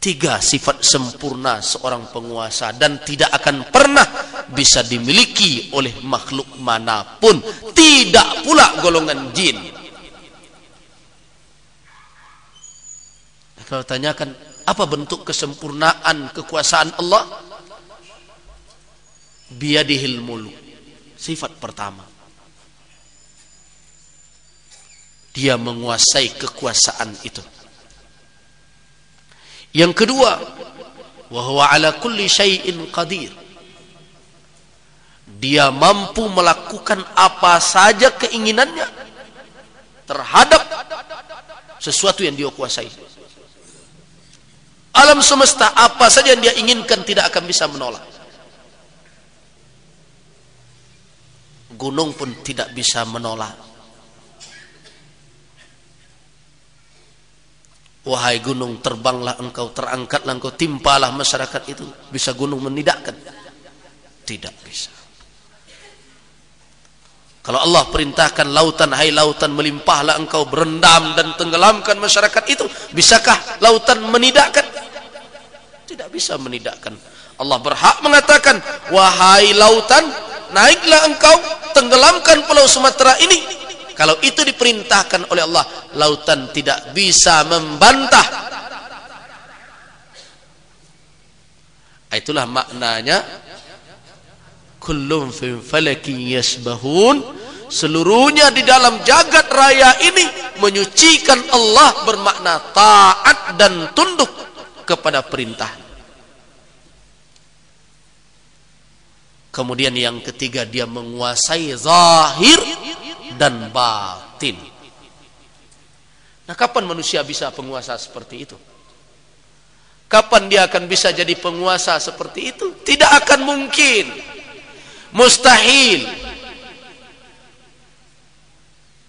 Tiga sifat sempurna seorang penguasa dan tidak akan pernah bisa dimiliki oleh makhluk manapun, tidak pula golongan jin. Kalau tanyakan apa bentuk kesempurnaan kekuasaan Allah? Biyadihil muluk. Sifat pertama, dia menguasai kekuasaan itu. Yang kedua, wa huwa ala kulli syai'in qadir. Dia mampu melakukan apa saja keinginannya terhadap sesuatu yang dia kuasai. Alam semesta, apa saja yang dia inginkan tidak akan bisa menolak. Gunung pun tidak bisa menolak. Wahai gunung, terbanglah engkau, terangkatlah engkau, timpalah masyarakat itu. Bisa gunung menidakkan? Tidak bisa. Kalau Allah perintahkan lautan, hai lautan, melimpahlah engkau, berendam dan tenggelamkan masyarakat itu, bisakah lautan menidakkan? Tidak bisa menidakkan. Allah berhak mengatakan, wahai lautan, naiklah engkau, tenggelamkan pulau Sumatera ini. Kalau itu diperintahkan oleh Allah, lautan tidak bisa membantah. Itulah maknanya kullum fi falakin yasbahun. Seluruhnya di dalam jagat raya ini menyucikan Allah, bermakna taat dan tunduk kepada perintah. Kemudian yang ketiga, dia menguasai zahir dan batin. Nah, kapan manusia bisa penguasa seperti itu? Kapan dia akan bisa jadi penguasa seperti itu? Tidak akan mungkin. Mustahil.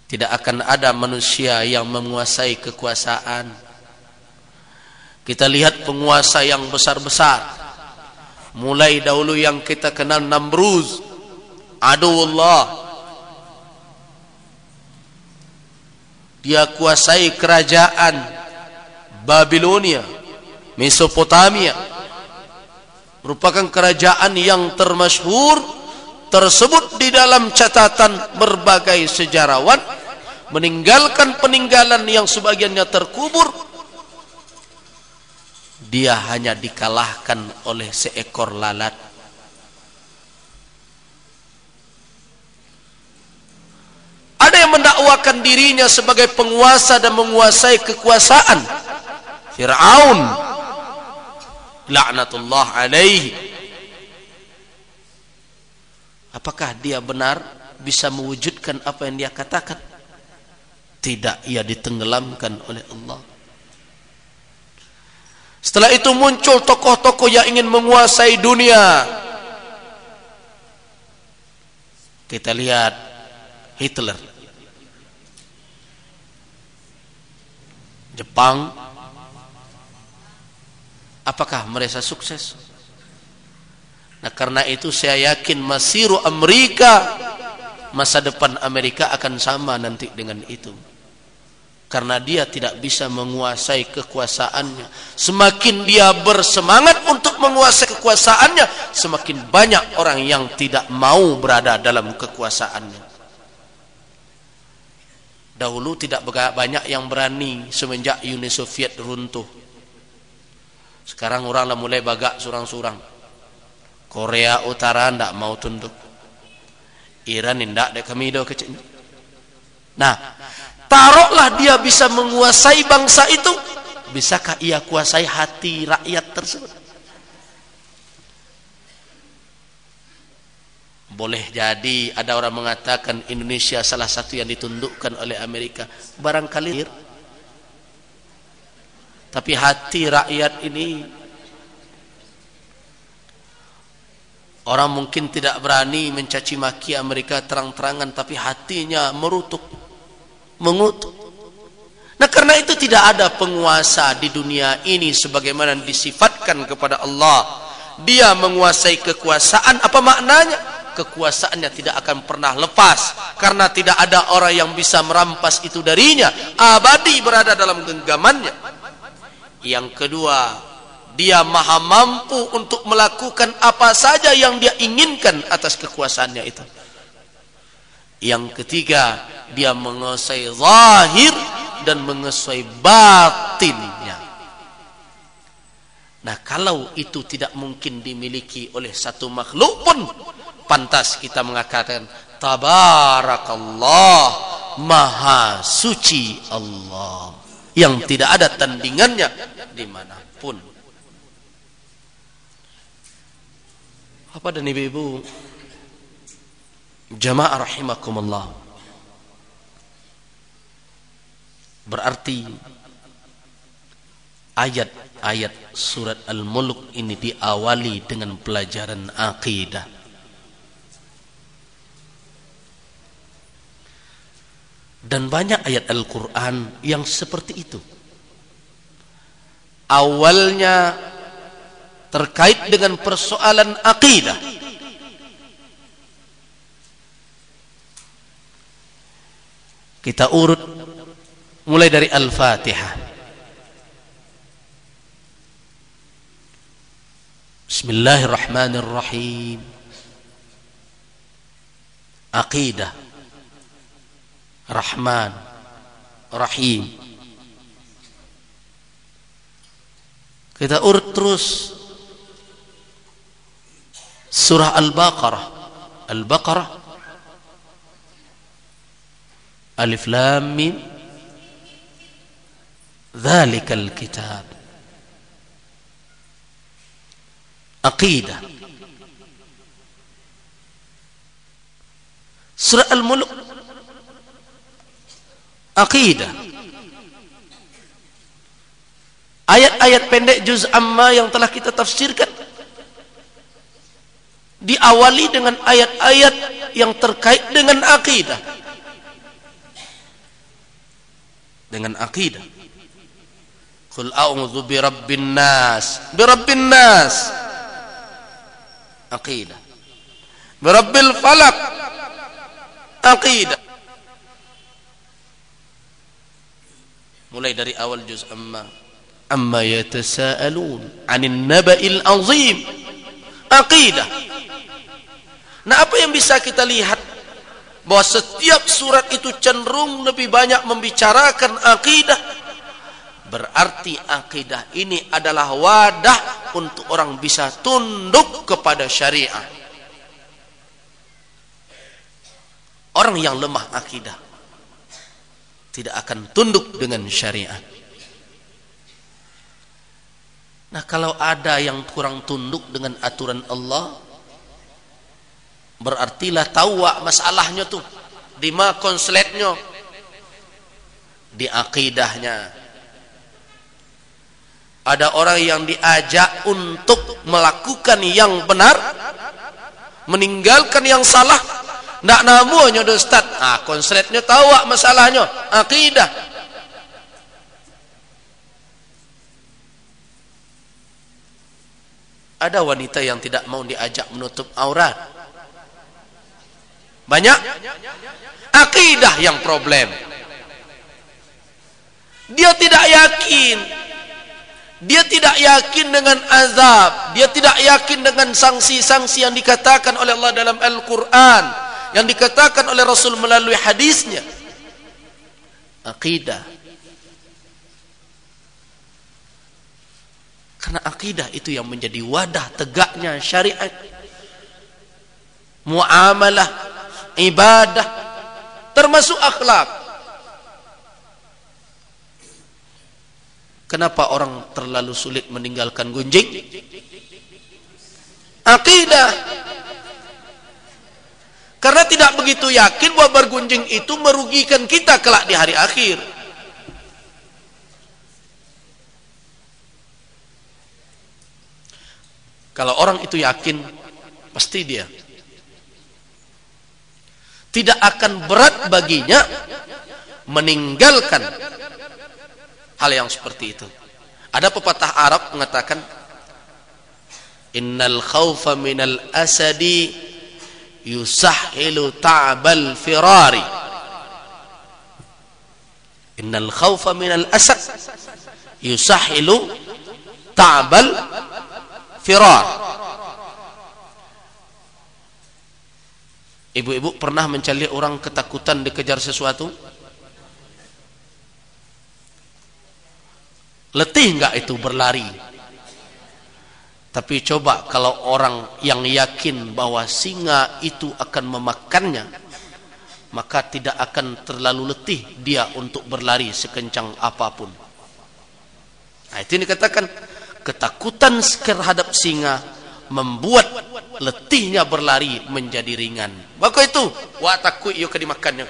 Tidak akan ada manusia yang menguasai kekuasaan. Kita lihat penguasa yang besar-besar. Mulai dahulu yang kita kenal Namruz, aduwullah. Dia kuasai kerajaan Babilonia, Mesopotamia. Merupakan kerajaan yang termasyhur, tersebut di dalam catatan berbagai sejarawan, meninggalkan peninggalan yang sebagiannya terkubur. Dia hanya dikalahkan oleh seekor lalat. Ada yang mendakwakan dirinya sebagai penguasa dan menguasai kekuasaan. Fir'aun, laknatullah alaihi. Apakah dia benar bisa mewujudkan apa yang dia katakan? Tidak, ia ditenggelamkan oleh Allah. Setelah itu muncul tokoh-tokoh yang ingin menguasai dunia. Kita lihat Hitler, Jepang. Apakah mereka sukses? Nah, karena itu saya yakin masiru Amerika, masa depan Amerika akan sama nanti dengan itu. Karena dia tidak bisa menguasai kekuasaannya. Semakin dia bersemangat untuk menguasai kekuasaannya, semakin banyak orang yang tidak mau berada dalam kekuasaannya. Dahulu tidak banyak yang berani semenjak Uni Soviet runtuh. Sekarang orang mulai bagak surang-surang. Korea Utara tidak mau tunduk. Iran tidak ada kami do kecil. Nah, taruhlah dia bisa menguasai bangsa itu, bisakah ia kuasai hati rakyat tersebut? Boleh jadi ada orang mengatakan Indonesia salah satu yang ditundukkan oleh Amerika. Barangkali, tapi hati rakyat ini, orang mungkin tidak berani mencaci maki Amerika terang-terangan, tapi hatinya mengutuk. Nah, karena itu tidak ada penguasa di dunia ini sebagaimana disifatkan kepada Allah. Dia menguasai kekuasaan. Apa maknanya? Kekuasaannya tidak akan pernah lepas, karena tidak ada orang yang bisa merampas itu darinya. Abadi berada dalam genggamannya. Yang kedua, Dia maha mampu untuk melakukan apa saja yang dia inginkan atas kekuasaannya itu. Yang ketiga, dia menguasai zahir dan menguasai batinnya. Nah, kalau itu tidak mungkin dimiliki oleh satu makhluk pun, pantas kita mengatakan tabarakallah, maha suci Allah, yang tidak ada tandingannya dimanapun. Bapak dan ibu-ibu jamaah rahimakumullah, berarti ayat-ayat surat Al-Mulk ini diawali dengan pelajaran akidah. Dan banyak ayat Al-Quran yang seperti itu. Awalnya terkait dengan persoalan akidah. Kita urut mulai dari Al-Fatihah. Bismillahirrahmanirrahim. Aqidah, Rahman, Rahim. Kita urut terus surah Al-Baqarah. Al-Baqarah, Alif Lam Mim, Dzalikal Kitab. Aqidah. Surah Al-Mulk, aqidah. Ayat-ayat pendek juz amma yang telah kita tafsirkan diawali dengan ayat-ayat yang terkait dengan akidah. Dengan akidah. Qul a'udzu birabbin nas. Birabbin nas. Aqidah. Birabbil falaq. Aqidah. Mulai dari awal juz amma. Amma yatasaalun 'anil naba'il 'azim. Aqidah. Nah, apa yang bisa kita lihat? Bahwa setiap surat itu cenderung lebih banyak membicarakan akidah. Berarti akidah ini adalah wadah untuk orang bisa tunduk kepada syariah. Orang yang lemah akidah tidak akan tunduk dengan syariah. Nah, kalau ada yang kurang tunduk dengan aturan Allah, berartilah tahu masalahnya tuh di ma konsletnya, di akidahnya. Ada orang yang diajak untuk melakukan yang benar, meninggalkan yang salah, ndak namanya Ustaz. Ah, konsletnya tahu masalahnya, akidah. Ada wanita yang tidak mau diajak menutup aurat. Banyak akidah yang problem. Dia tidak yakin. Dia tidak yakin dengan azab. Dia tidak yakin dengan sanksi-sanksi yang dikatakan oleh Allah dalam Al-Quran, yang dikatakan oleh Rasul melalui hadisnya. Akidah. Karena akidah itu yang menjadi wadah tegaknya syariat. Muamalah, ibadah, termasuk akhlak. Kenapa orang terlalu sulit meninggalkan gunjing? Akidah. Karena tidak begitu yakin bahwa bergunjing itu merugikan kita kelak di hari akhir. Kalau orang itu yakin, pasti dia tidak akan berat baginya meninggalkan hal yang seperti itu. Ada pepatah Arab mengatakan, innal khawfa minal asadi yusahhilu ta'bal firari. Innal khawfa minal asad yusahhilu ta'bal firar. Ibu-ibu pernah mencari orang ketakutan dikejar sesuatu? Letih enggak itu berlari? Tapi coba kalau orang yang yakin bahwa singa itu akan memakannya, maka tidak akan terlalu letih dia untuk berlari sekencang apapun. Nah, itu dikatakan ketakutan terhadap singa membuat letihnya berlari menjadi ringan. Maka itu wa takut yo dimakannya.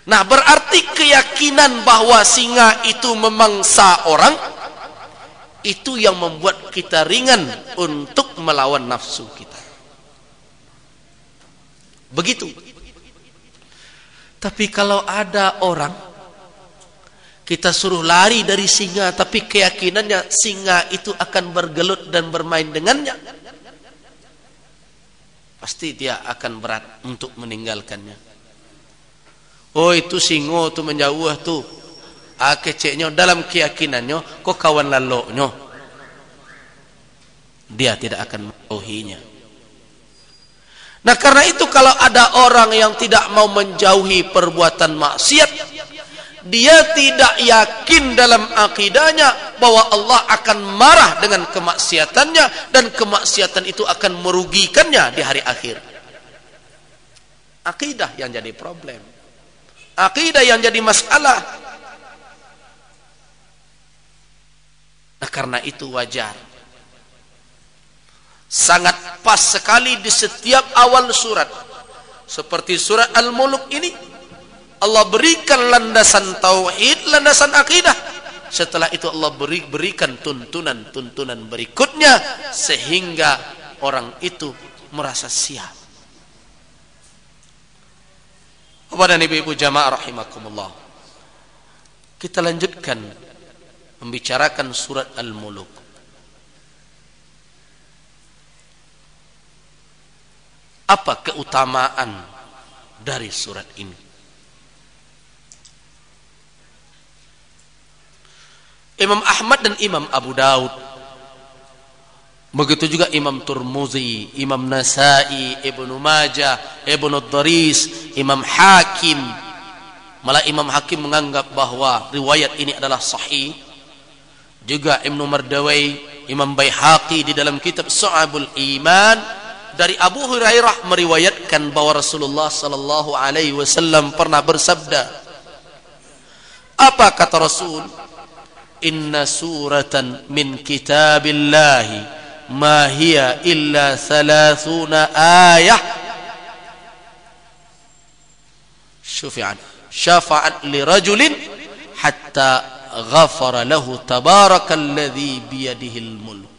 Nah, berarti keyakinan bahwa singa itu memangsa orang itu yang membuat kita ringan untuk melawan nafsu kita. Begitu. Tapi kalau ada orang kita suruh lari dari singa, tapi keyakinannya singa itu akan bergelut dan bermain dengannya, pasti dia akan berat untuk meninggalkannya. Oh, itu singo tuh menjauh tuh. Keceknya dalam keyakinannya kok kawan laloknya, dia tidak akan menjauhinya. Nah, karena itu kalau ada orang yang tidak mau menjauhi perbuatan maksiat, dia tidak yakin dalam akidahnya bahwa Allah akan marah dengan kemaksiatannya dan kemaksiatan itu akan merugikannya di hari akhir. Akidah yang jadi problem, akidah yang jadi masalah. Nah, karena itu wajar, sangat pas sekali di setiap awal surat seperti surat Al-Mulk ini Allah berikan landasan tauhid, landasan akidah. Setelah itu Allah berikan tuntunan berikutnya sehingga orang itu merasa siap. Bapak dan ibu-ibu jamaah rahimakumullah, kita lanjutkan membicarakan surat Al-Mulk. Apa keutamaan dari surat ini? Imam Ahmad dan Imam Abu Daud, begitu juga Imam Turmuzi, Imam Nasai, Ibnu Majah, Ibnu Daris, Imam Hakim. Malah Imam Hakim menganggap bahwa riwayat ini adalah sahih. Juga Ibnu Mardawai, Imam Baihaqi di dalam kitab Syu'abul Iman dari Abu Hurairah meriwayatkan bahwa Rasulullah sallallahu alaihi wasallam pernah bersabda. Apa kata Rasul? Inna suratan min kitabillahi ma hiya illa 30 ayah syafa'at li rajulin hatta ghafara lahu tabarakalladzi biyadihil mulk.